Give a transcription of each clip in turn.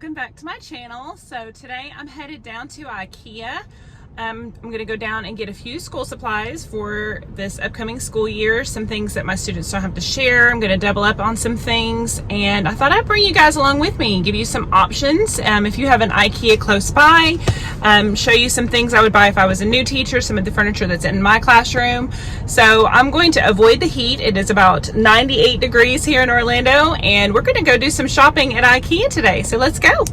welcome back to my channel. So today I'm headed down to IKEA. I'm gonna go down and get a few school supplies for this upcoming school year, some things that my students don't have to share. I'm gonna double up on some things, and I thought I'd bring you guys along with me and give you some options. If you have an IKEA close by, show you some things I would buy if I was a new teacher, some of the furniture that's in my classroom. So I'm going to avoid the heat. It is about 98 degrees here in Orlando, and we're gonna go do some shopping at IKEA today. So let's go.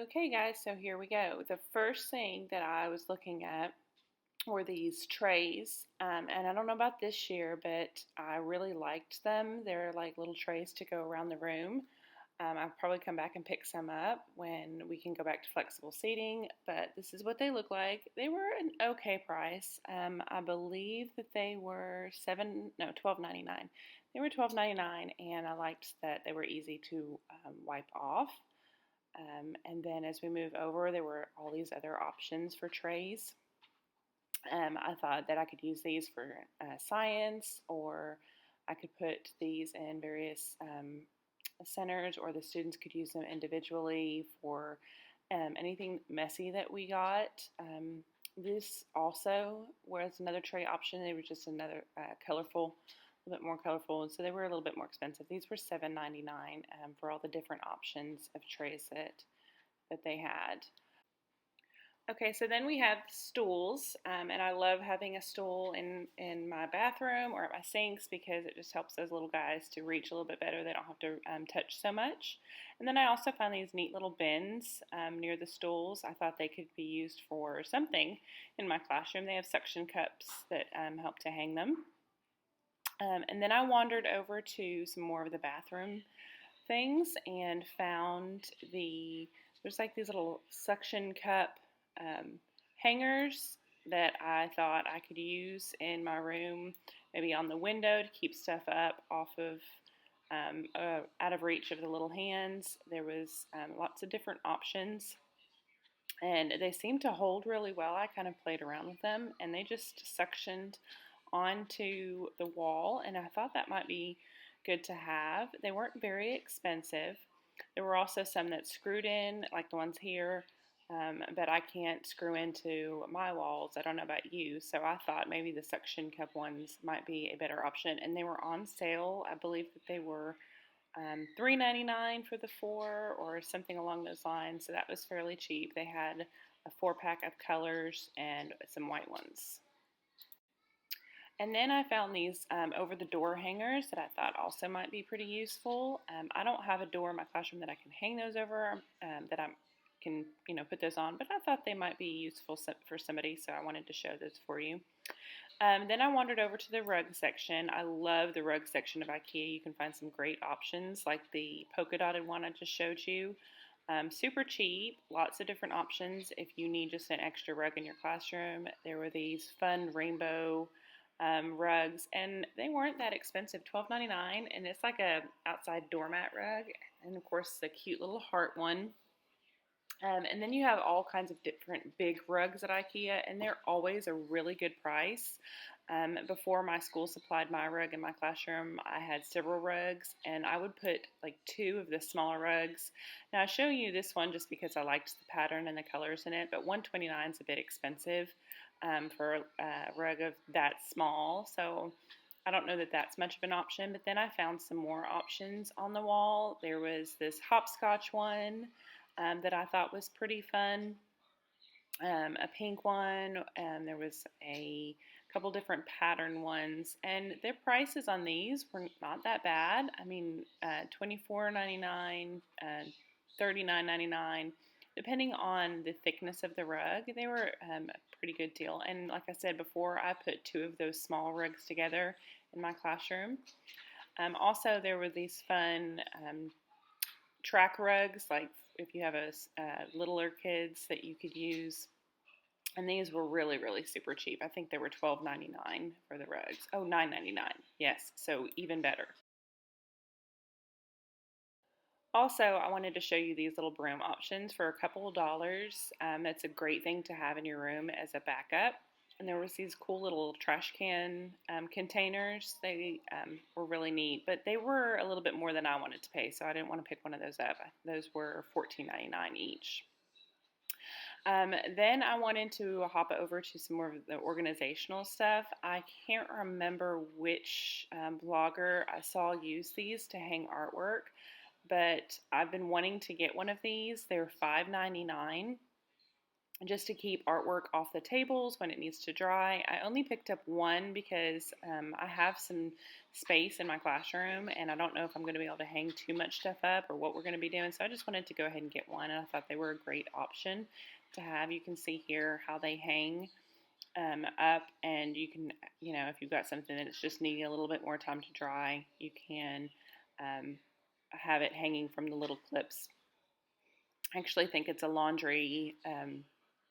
Okay guys, so here we go. The first thing that I was looking at were these trays, and I don't know about this year, but I really liked them. They're like little trays to go around the room. I'll probably come back and pick some up when we can go back to flexible seating, but this is what they look like. They were an okay price. I believe that they were $12.99. They were $12.99, and I liked that they were easy to wipe off. And then as we move over, there were all these other options for trays. I thought that I could use these for science, or I could put these in various centers, or the students could use them individually for anything messy that we got. This also was another tray option. They were just another colorful, a little bit more colorful, and so they were a little bit more expensive. These were $7.99 for all the different options of trays that they had. Okay, so then we have stools, and I love having a stool in my bathroom or at my sinks because it just helps those little guys to reach a little bit better. They don't have to touch so much. And then I also found these neat little bins near the stools. I thought they could be used for something in my classroom. They have suction cups that help to hang them. And then I wandered over to some more of the bathroom things and found there's like these little suction cup hangers that I thought I could use in my room, maybe on the window to keep stuff up off of out of reach of the little hands. There was lots of different options, and they seemed to hold really well. I kind of played around with them, and they just suctioned onto the wall, and I thought that might be good to have. They weren't very expensive. There were also some that screwed in, like the ones here, but I can't screw into my walls. I don't know about you, so I thought maybe the suction cup ones might be a better option, and they were on sale. I believe that they were $3.99 for the 4 or something along those lines, so that was fairly cheap. They had a 4-pack of colors and some white ones. And then I found these over the door hangers that I thought also might be pretty useful. I don't have a door in my classroom that I can hang those over, that I can put those on, but I thought they might be useful for somebody, so I wanted to show those for you. Then I wandered over to the rug section. I love the rug section of IKEA. You can find some great options like the polka dotted one I just showed you. Super cheap, lots of different options if you need just an extra rug in your classroom. There were these fun rainbow rugs, and they weren't that expensive, $12.99, and it's like a outside doormat rug, and of course the cute little heart one. And then you have all kinds of different big rugs at IKEA, and they're always a really good price. Before my school supplied my rug in my classroom, I had several rugs, and I would put like 2 of the smaller rugs. Now I show you this one just because I liked the pattern and the colors in it, but $129 is a bit expensive for a rug of that small, so I don't know that that's much of an option. But then I found some more options on the wall. There was this hopscotch one. that I thought was pretty fun. A pink one, and there was a couple different pattern ones, and their prices on these were not that bad. I mean, $24.99, $39.99, depending on the thickness of the rug. They were a pretty good deal. And like I said before, I put two of those small rugs together in my classroom. Also, there were these fun track rugs, like if you have littler kids that you could use. And these were really, really super cheap. I think they were $12.99 for the rugs. Oh, $9.99. Yes, so even better. Also, I wanted to show you these little broom options for a couple of dollars. It's a great thing to have in your room as a backup. And there was these cool little trash can containers. They were really neat, but they were a little bit more than I wanted to pay, so I didn't want to pick one of those up. Those were $14.99 each. Then I wanted to hop over to some more of the organizational stuff. I can't remember which blogger I saw use these to hang artwork, but I've been wanting to get one of these. They're $5.99 just to keep artwork off the tables when it needs to dry. I only picked up one because I have some space in my classroom, and I don't know if I'm going to be able to hang too much stuff up or what we're going to be doing, so I just wanted to go ahead and get one, and I thought they were a great option to have. You can see here how they hang up, and you can, if you've got something that's just needing a little bit more time to dry, you can have it hanging from the little clips. I actually think it's a laundry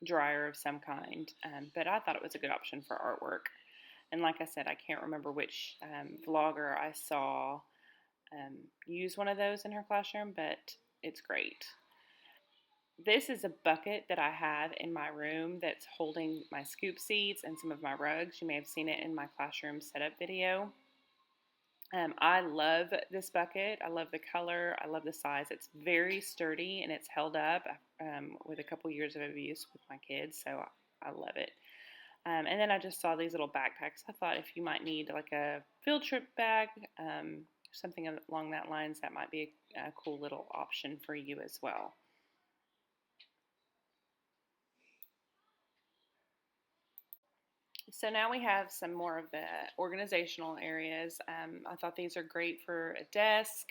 dryer of some kind, but I thought it was a good option for artwork. And like I said, I can't remember which vlogger I saw use one of those in her classroom, but it's great. This is a bucket that I have in my room that's holding my scoop seats and some of my rugs. You may have seen it in my classroom setup video. I love this bucket. I love the color. I love the size. It's very sturdy and it's held up with a couple years of use with my kids, so I love it. And then I just saw these little backpacks. I thought if you might need like a field trip bag, something along that lines, that might be a cool little option for you as well. So now we have some more of the organizational areas. I thought these are great for a desk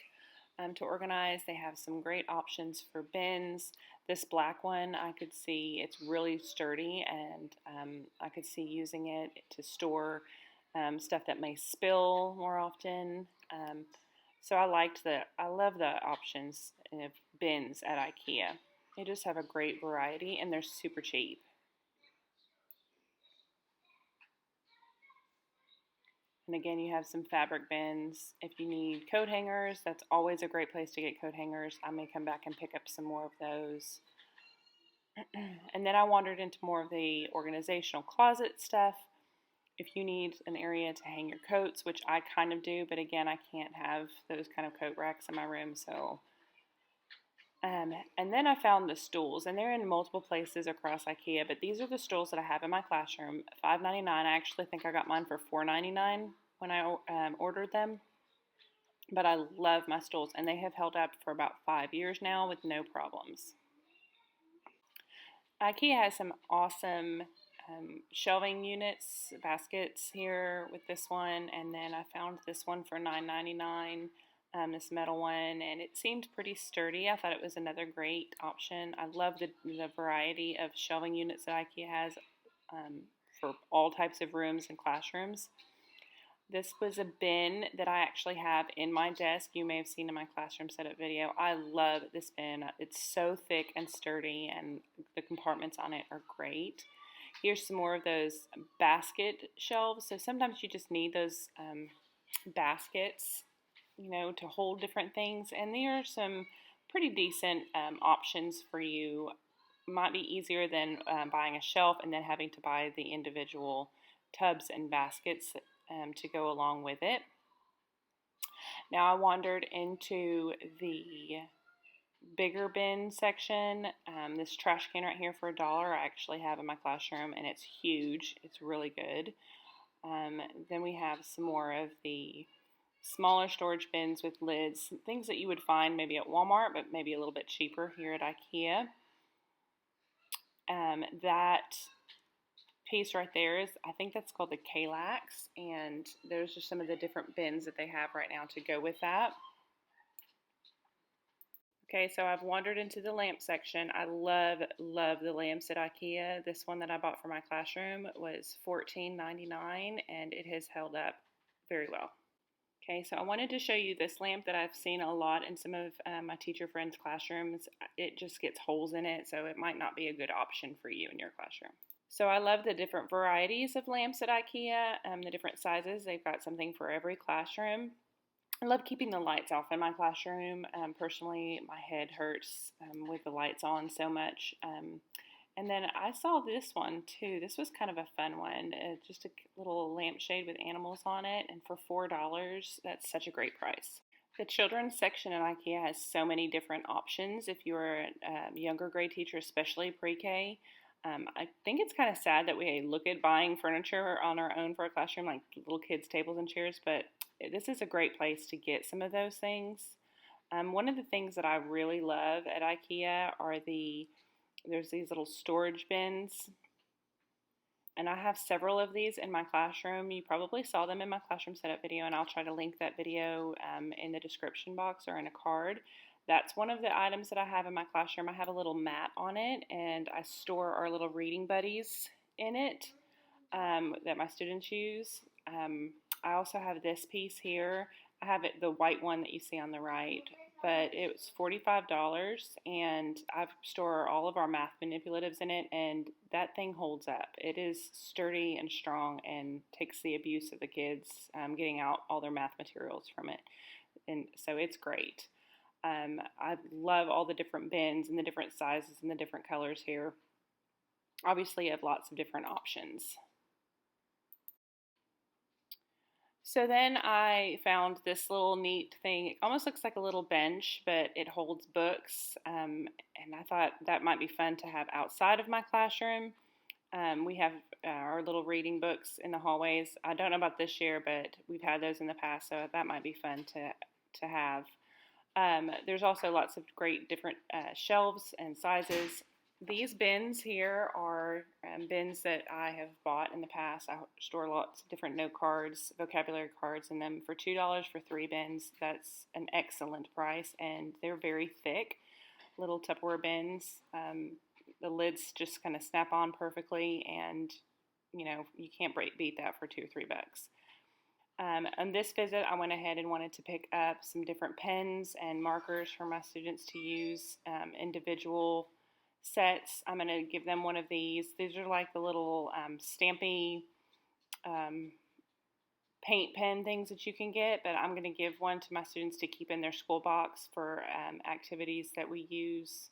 to organize. They have some great options for bins. This black one, I could see it's really sturdy, and I could see using it to store stuff that may spill more often. So I love the options of bins at IKEA. They just have a great variety, and they're super cheap. And again, you have some fabric bins. If you need coat hangers, that's always a great place to get coat hangers. I may come back and pick up some more of those. And then I wandered into more of the organizational closet stuff. If you need an area to hang your coats, which I kind of do, but again, I can't have those kind of coat racks in my room, so. And then I found the stools, and they're in multiple places across IKEA, but these are the stools that I have in my classroom. $5.99. I actually think I got mine for $4.99 when I ordered them. But I love my stools, and they have held up for about 5 years now with no problems. IKEA has some awesome shelving units, baskets here with this one, and then I found this one for $9.99. This metal one, and it seemed pretty sturdy. I thought it was another great option. I love the variety of shelving units that IKEA has for all types of rooms and classrooms. This was a bin that I actually have in my desk. You may have seen in my classroom setup video. I love this bin. It's so thick and sturdy, and the compartments on it are great. Here's some more of those basket shelves. So sometimes you just need those baskets, to hold different things. And there are some pretty decent options for you. Might be easier than buying a shelf and then having to buy the individual tubs and baskets to go along with it. Now I wandered into the bigger bin section. This trash can right here for $1 I actually have in my classroom, and it's huge. It's really good. Then we have some more of the smaller storage bins with lids, things that you would find maybe at Walmart, but maybe a little bit cheaper here at IKEA. That piece right there is, I think that's called the Kallax, and those are some of the different bins that they have right now to go with that. Okay, so I've wandered into the lamp section. I love the lamps at IKEA. This one that I bought for my classroom was $14.99, and it has held up very well. Okay, so I wanted to show you this lamp that I've seen a lot in some of my teacher friends' classrooms. It just gets holes in it, so it might not be a good option for you in your classroom. So I love the different varieties of lamps at IKEA, the different sizes. They've got something for every classroom. I love keeping the lights off in my classroom. Personally, my head hurts with the lights on so much. And then I saw this one too. This was kind of a fun one. Just a little lampshade with animals on it, and for $4, that's such a great price. The children's section at IKEA has so many different options. If you're a younger grade teacher, especially pre-K, I think it's kind of sad that we look at buying furniture on our own for a classroom, like little kids' tables and chairs, but this is a great place to get some of those things. One of the things that I really love at IKEA are there's these little storage bins, and I have several of these in my classroom. You probably saw them in my classroom setup video, and I'll try to link that video in the description box or in a card. That's one of the items that I have in my classroom. I have a little mat on it, and I store our little reading buddies in it that my students use. I also have this piece here. I have the white one that you see on the right, but it was $45, and I store all of our math manipulatives in it, and that thing holds up. It is sturdy and strong and takes the abuse of the kids getting out all their math materials from it, and so it's great. I love all the different bins and the different sizes and the different colors here. Obviously, you have lots of different options. So then I found this little neat thing. It almost looks like a little bench, but it holds books. And I thought that might be fun to have outside of my classroom. We have our little reading books in the hallways. I don't know about this year, but we've had those in the past, so that might be fun to have. There's also lots of great different shelves and sizes. These bins here are bins that I have bought in the past. I store lots of different note cards, vocabulary cards in them for $2 for 3 bins. That's an excellent price, and they're very thick, little Tupperware bins. The lids just kind of snap on perfectly, and you can't beat that for $2 or $3. On this visit, I went ahead and wanted to pick up some different pens and markers for my students to use, individual sets. I'm going to give them one of these. These are like the little stampy paint pen things that you can get, but I'm going to give one to my students to keep in their school box for activities that we use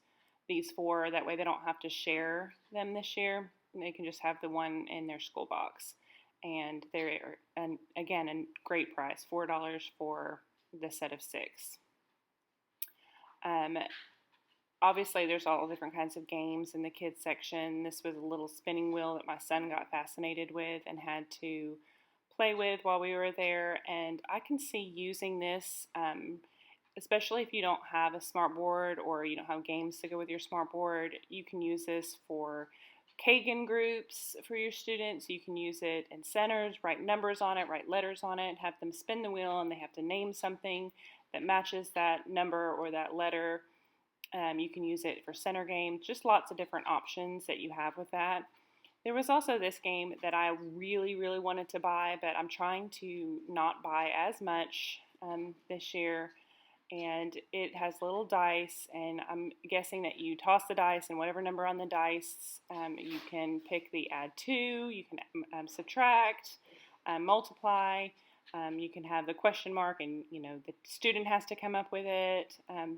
these for. That way they don't have to share them this year. They can just have the one in their school box. And they're, again, a great price, $4 for the set of 6. Obviously, there's all different kinds of games in the kids section. This was a little spinning wheel that my son got fascinated with and had to play with while we were there. And I can see using this, especially if you don't have a smart board or you don't have games to go with your smart board. You can use this for Kagan groups for your students. You can use it in centers, write numbers on it, write letters on it, have them spin the wheel, and they have to name something that matches that number or that letter. You can use it for center games, just lots of different options that you have with that. There was also this game that I really, really wanted to buy, but I'm trying to not buy as much this year. And it has little dice, and I'm guessing that you toss the dice, and whatever number on the dice, you can pick the add to, you can subtract, multiply, you can have the question mark, and the student has to come up with it,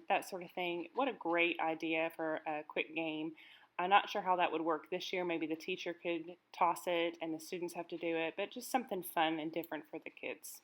that sort of thing. What a great idea for a quick game. I'm not sure how that would work this year. Maybe the teacher could toss it and the students have to do it, but just something fun and different for the kids.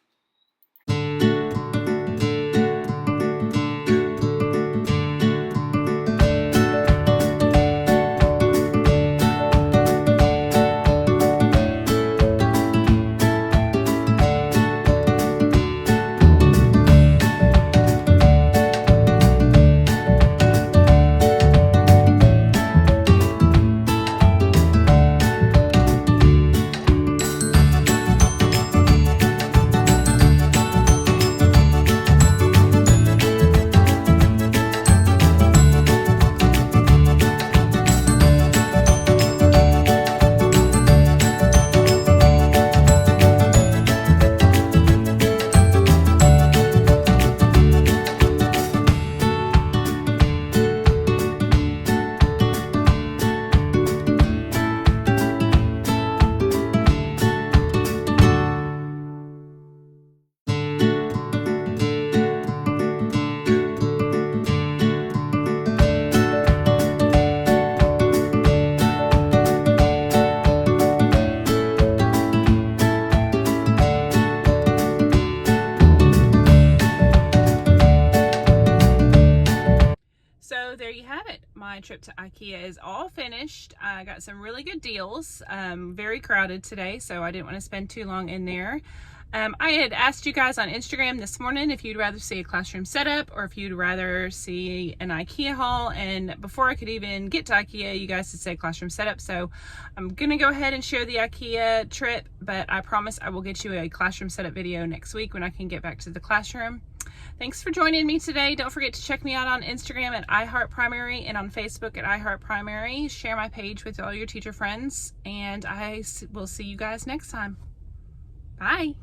you have it. My trip to IKEA is all finished. I got some really good deals. Very crowded today, so I didn't want to spend too long in there. I had asked you guys on Instagram this morning if you'd rather see a classroom setup or if you'd rather see an IKEA haul, and before I could even get to IKEA, you guys had said classroom setup, so I'm gonna go ahead and share the IKEA trip, but I promise I will get you a classroom setup video next week when I can get back to the classroom. Thanks for joining me today. Don't forget to check me out on Instagram at iHeartPrimary and on Facebook at iHeartPrimary. Share my page with all your teacher friends, and I will see you guys next time. Bye.